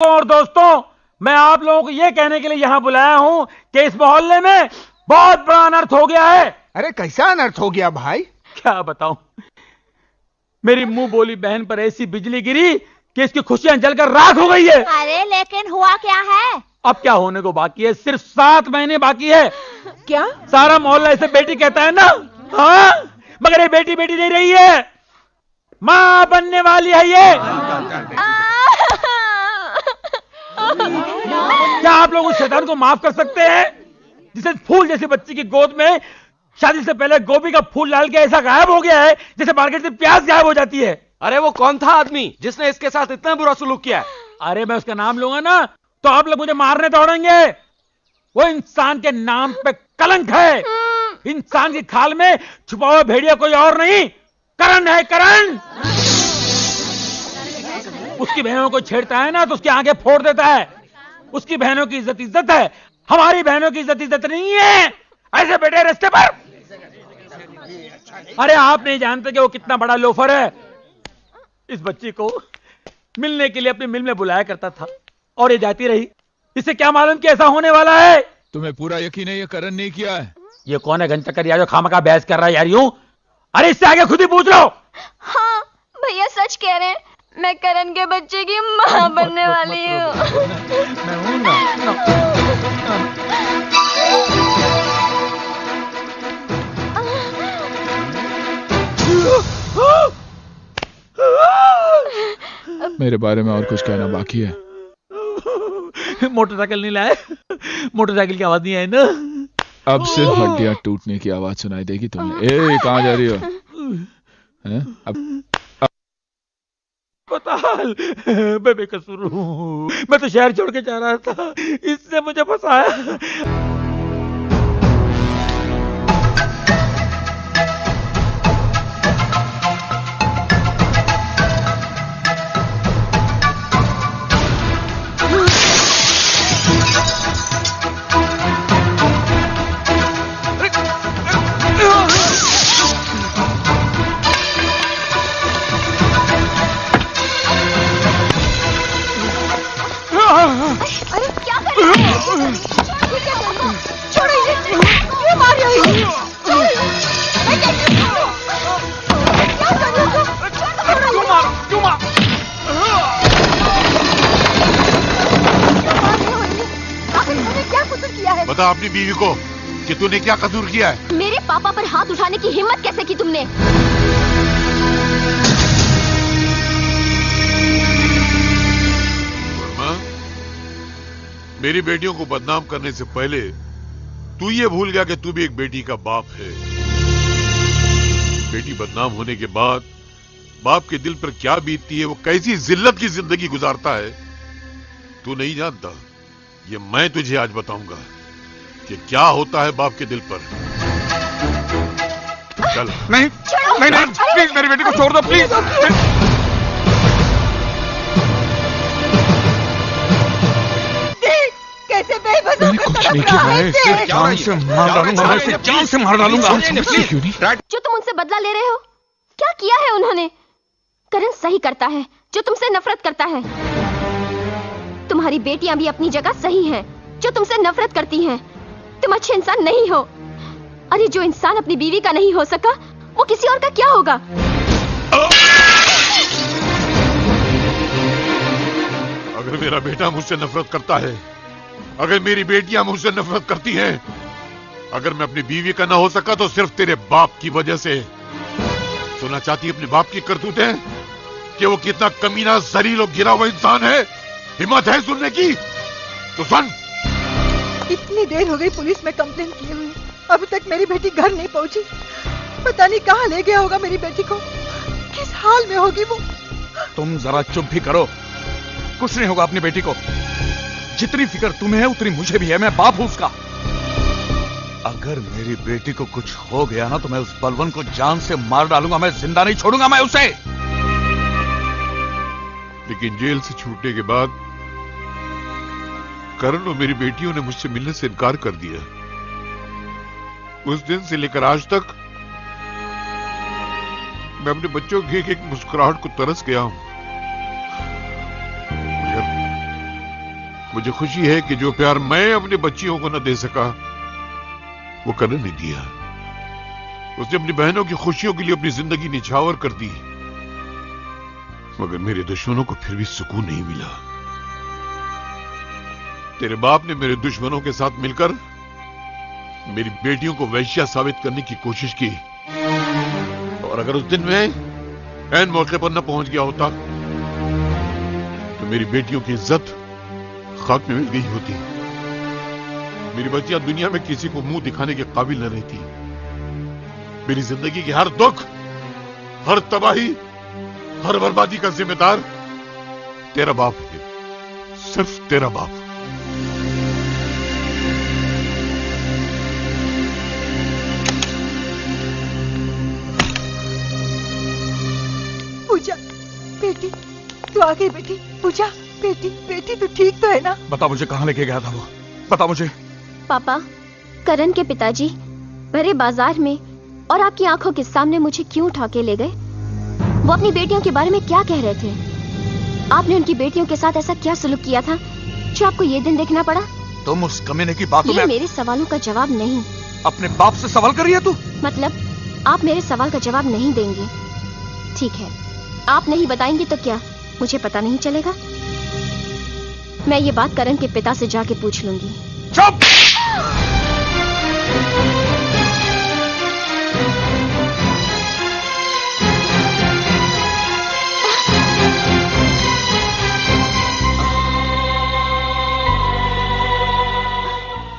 और दोस्तों, मैं आप लोगों को यह कहने के लिए यहां बुलाया हूं कि इस मोहल्ले में बहुत बड़ा अनर्थ हो गया है। अरे कैसा अनर्थ हो गया भाई? क्या बताऊं, मेरी मुंह बोली बहन पर ऐसी बिजली गिरी कि इसकी खुशियां जलकर राख हो गई है। अरे लेकिन हुआ क्या है? अब क्या होने को बाकी है, सिर्फ 7 महीने बाकी है। क्या? सारा मोहल्ला इसे बेटी कहता है ना। हाँ, मगर ये बेटी बेटी नहीं रही है, मां बनने वाली है ये। क्या आप लोग उस शैतान को माफ कर सकते हैं जिसे फूल जैसी बच्ची की गोद में शादी से पहले गोभी का फूल डाल के ऐसा गायब हो गया है जैसे मार्केट से प्याज गायब हो जाती है? अरे वो कौन था आदमी जिसने इसके साथ इतना बुरा सलूक किया है? अरे मैं उसका नाम लूंगा ना तो आप लोग मुझे मारने दौड़ेंगे। वो इंसान के नाम पे कलंक है। इंसान की खाल में छुपा हुआ भेड़िया कोई और नहीं, करण है, करण। उसकी बहनों को छेड़ता है ना तो उसकी आंखें फोड़ देता है। उसकी बहनों की इज्जत इज्जत है, हमारी बहनों की इज्जत इज्जत नहीं है। ऐसे बैठे रास्ते पर। अरे आप नहीं जानते कि वो कितना बड़ा लोफर है। इस बच्ची को मिलने के लिए अपनी मिल में बुलाया करता था और ये जाती रही। इसे क्या मालूम कि ऐसा होने वाला है। तुम्हें पूरा यकीन है ये करण नहीं किया है? ये कौन है घंटा कर जो खामखा बहस कर रहा है यार यूं? अरे इससे आगे खुद ही पूछ लो। हाँ भैया सच कह रहे हैं, मैं करण के बच्चे की मां बनने वाली हूँ। मैं हूं ना। मेरे बारे में और कुछ कहना बाकी है? मोटरसाइकिल नहीं लाए? मोटरसाइकिल की आवाज नहीं आई ना? अब सिर्फ हड्डियां टूटने की आवाज सुनाई देगी तुम्हें। ए कहां जा रही हो? हैं? अब बताल, मैं बेकसूर हूँ। मैं तो शहर छोड़ के जा रहा था, इसने मुझे फंसाया। अरे क्या कर रहे हैं? छोड़ो इसे, क्यों मार रहे हो? छोड़ो इसे। मैं कहती हूँ छोड़ो। क्या कर रहे हो? क्यों मार रहे हो इन्हें? आखिर इन्होंने क्या कसूर किया है? बता अपनी बीवी को कि तूने क्या कसूर किया है। मेरे पापा पर हाथ उठाने की हिम्मत कैसे की तुमने? मेरी बेटियों को बदनाम करने से पहले तू ये भूल गया कि तू भी एक बेटी का बाप है। बेटी बदनाम होने के बाद बाप के दिल पर क्या बीतती है, वो कैसी जिल्लत की जिंदगी गुजारता है, तू नहीं जानता। ये मैं तुझे आज बताऊंगा कि क्या होता है बाप के दिल पर। चल। नहीं नहीं नहीं, प्लीज मेरी बेटी को छोड़ दो प्लीज। कैसे बेबस मैंने कुछ नहीं किया है। इसे जान से मार डालूंगा, मैं इसे जान से मार डालूंगा। क्यों नहीं? जो तुम उनसे बदला ले रहे हो, क्या किया है उन्होंने? करण सही करता है जो तुमसे नफरत करता है। तुम्हारी बेटियां भी अपनी जगह सही हैं जो तुमसे नफरत करती हैं। तुम अच्छे इंसान नहीं हो। अरे जो इंसान अपनी बीवी का नहीं हो सका वो किसी और का क्या होगा? अगर मेरा बेटा मुझसे नफरत करता है, अगर मेरी बेटियां मुझसे नफरत करती हैं, अगर मैं अपनी बीवी का ना हो सका तो सिर्फ तेरे बाप की वजह से। सुनना चाहती है अपने बाप की करतूतें कि वो कितना कमीना, जलील और गिरा हुआ इंसान है? हिम्मत है सुनने की तो सुन। इतनी देर हो गई पुलिस में कंप्लेन किए हुए, अभी तक मेरी बेटी घर नहीं पहुंची। पता नहीं कहाँ ले गया होगा मेरी बेटी को, किस हाल में होगी वो। तुम जरा चुप भी करो। कुछ नहीं होगा अपनी बेटी को। जितनी फिक्र तुम्हें है उतनी मुझे भी है। मैं बाप हूं उसका। अगर मेरी बेटी को कुछ हो गया ना तो मैं उस बलवन को जान से मार डालूंगा। मैं जिंदा नहीं छोड़ूंगा मैं उसे। लेकिन जेल से छूटने के बाद करण और मेरी बेटियों ने मुझसे मिलने से इनकार कर दिया। उस दिन से लेकर आज तक मैं अपने बच्चों की एक मुस्कुराहट को तरस गया हूं। मुझे खुशी है कि जो प्यार मैं अपनी बच्चियों को न दे सका वो करण ने दिया। उसने अपनी बहनों की खुशियों के लिए अपनी जिंदगी निछावर कर दी, मगर मेरे दुश्मनों को फिर भी सुकून नहीं मिला। तेरे बाप ने मेरे दुश्मनों के साथ मिलकर मेरी बेटियों को वैश्या साबित करने की कोशिश की, और अगर उस दिन मैं ऐन मौके पर न पहुंच गया होता तो मेरी बेटियों की इज्जत खाक में मिल गई होती। मेरी बच्चियां दुनिया में किसी को मुंह दिखाने के काबिल न रहती। मेरी जिंदगी की हर दुख, हर तबाही, हर बर्बादी का जिम्मेदार तेरा बाप है, सिर्फ तेरा बाप। पूजा बेटी, तू आ गई बेटी। पूजा बेटी, बेटी तू ठीक तो है ना? बता मुझे कहां लेके गया था वो, बता मुझे। पापा, करण के पिताजी भरे बाजार में और आपकी आंखों के सामने मुझे क्यों उठा के ले गए? वो अपनी बेटियों के बारे में क्या कह रहे थे? आपने उनकी बेटियों के साथ ऐसा क्या सलूक किया था जो आपको ये दिन देखना पड़ा? तुम उस कमीने की बातों में मेरे सवालों का जवाब नहीं। अपने बाप से सवाल कर रही है तू? मतलब आप मेरे सवाल का जवाब नहीं देंगे? ठीक है, आप नहीं बताएंगे तो क्या मुझे पता नहीं चलेगा? मैं ये बात करण के पिता से जाके पूछ लूंगी। चुप!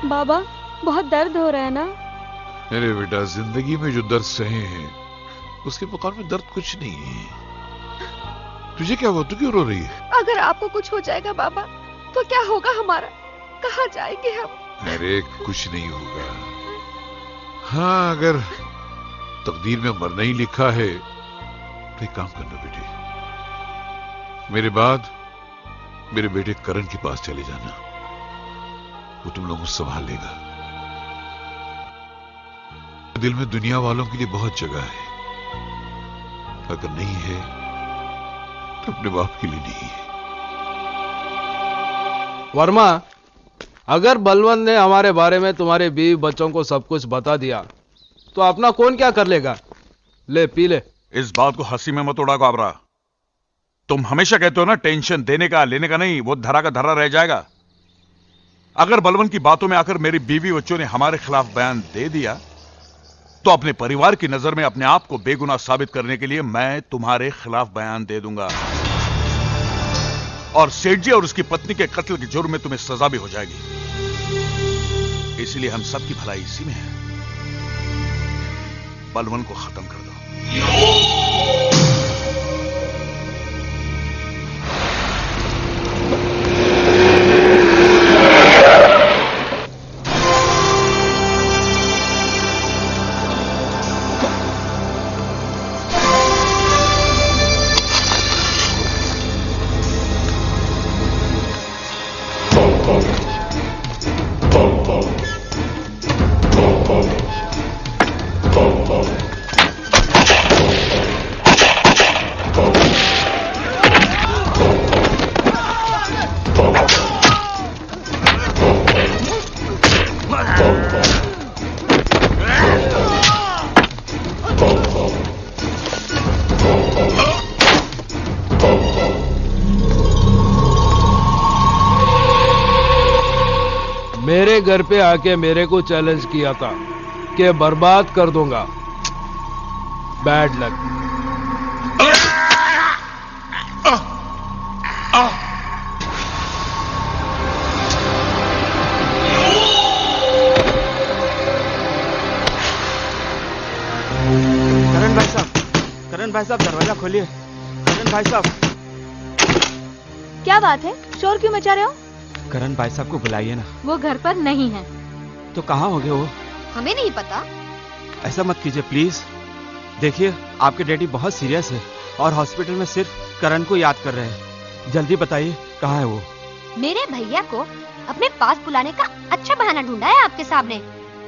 बाबा, बहुत दर्द हो रहा है ना? अरे बेटा, जिंदगी में जो दर्द सहे हैं उसके मुकाबले में दर्द कुछ नहीं है। तुझे क्या हुआ? तू क्यों रो रही है? अगर आपको कुछ हो जाएगा बाबा तो क्या होगा हमारा? कहाँ जाएंगे हम? अरे कुछ नहीं होगा। हाँ, अगर तकदीर में मरना ही लिखा है तो एक काम करना बेटे, मेरे बाद मेरे बेटे करण के पास चले जाना, वो तुम लोगों को संभाल लेगा। दिल में दुनिया वालों के लिए बहुत जगह है, अगर नहीं है तो अपने बाप के लिए नहीं है। वर्मा, अगर बलवंत ने हमारे बारे में तुम्हारे बीवी बच्चों को सब कुछ बता दिया तो अपना कौन क्या कर लेगा? ले पी ले। इस बात को हंसी में मत उड़ा काबरा। तुम हमेशा कहते हो ना, टेंशन देने का लेने का नहीं, वो धरा का धरा रह जाएगा। अगर बलवंत की बातों में आकर मेरी बीवी बच्चों ने हमारे खिलाफ बयान दे दिया तो अपने परिवार की नजर में अपने आप को बेगुनाह साबित करने के लिए मैं तुम्हारे खिलाफ बयान दे दूंगा, और सेठ जी और उसकी पत्नी के कत्ल के जुर्म में तुम्हें सजा भी हो जाएगी। इसलिए हम सबकी भलाई इसी में है, बलवंत को खत्म कर दो। मेरे घर पे आके मेरे को चैलेंज किया था कि बर्बाद कर दूंगा। Bad luck. करण भाई साहब दरवाजा खोलिए। करण भाई साहब। क्या बात है, शोर क्यों मचा रहे हो? करण भाई साहब को बुलाइए ना। वो घर पर नहीं है। तो कहाँ हो गए वो? हमें नहीं पता। ऐसा मत कीजिए प्लीज। देखिए, आपके डैडी बहुत सीरियस है और हॉस्पिटल में सिर्फ करण को याद कर रहे हैं। जल्दी बताइए कहाँ है वो? मेरे भैया को अपने पास बुलाने का अच्छा बहाना ढूंढा है आपके सामने।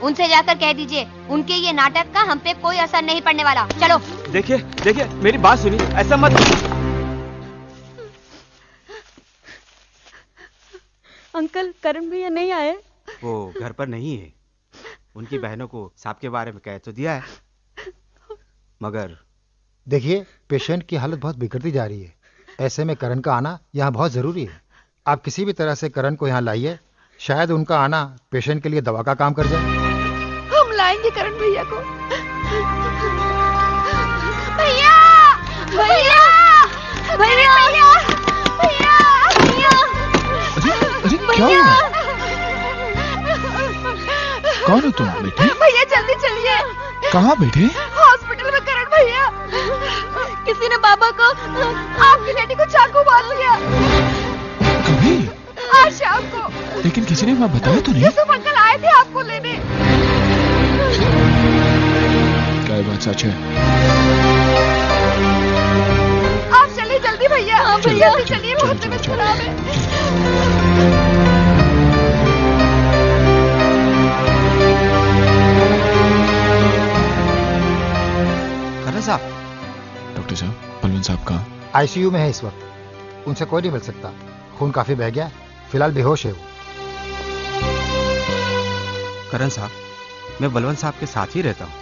उनसे जाकर कह दीजिए उनके ये नाटक का हम पे कोई असर नहीं पड़ने वाला। चलो। देखिए देखिए, मेरी बात सुनिए, ऐसा मत। अंकल करण भैया नहीं आए? वो घर पर नहीं है। उनकी बहनों को सांप के बारे में कह तो दिया है, मगर देखिए पेशेंट की हालत बहुत बिगड़ती जा रही है। ऐसे में करण का आना यहाँ बहुत जरूरी है। आप किसी भी तरह से करण को यहाँ लाइए, शायद उनका आना पेशेंट के लिए दवा का काम कर जाए। हम लाएंगे करण भैया को। भैया भैया भैया भैया भैया अरे क्या हुआ? कौन हो तुम बेटे? भैया जल्दी चलिए। कहाँ बैठे? हॉस्पिटल में करण भैया। किसी ने बाबा को आपकी बेटी को चाकू मार लिया। कभी? आज शाम को। लेकिन किसी ने वहाँ बताया तो नहीं? यूसुफ अंकल आए थे आपको लेने। क्या ये बात सच है? आप चलिए जल्दी भैया। हाँ भैया चलिए, बहुत तबीयत खराब है। करण साहब। डॉक्टर साहब बलवंत साहब कहाँ? आईसीयू में है इस वक्त। उनसे कोई नहीं मिल सकता। खून काफी बह गया, फिलहाल बेहोश है वो। करण साहब, मैं बलवंत साहब के साथ ही रहता हूँ।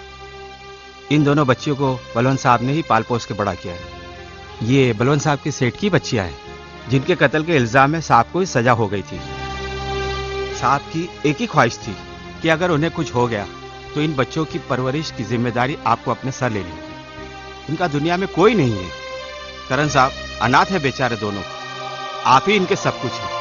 इन दोनों बच्चियों को बलवंत साहब ने ही पाल पोस के बड़ा किया है। ये बलवंत साहब की सेठ की बच्चियां हैं, जिनके कत्ल के इल्जाम में साहब को ही सजा हो गई थी। साहब की एक ही ख्वाहिश थी कि अगर उन्हें कुछ हो गया तो इन बच्चों की परवरिश की जिम्मेदारी आपको अपने सर लेनी होगी। इनका दुनिया में कोई नहीं है। करण साहब अनाथ है बेचारे दोनों, आप ही इनके सब कुछ हैं।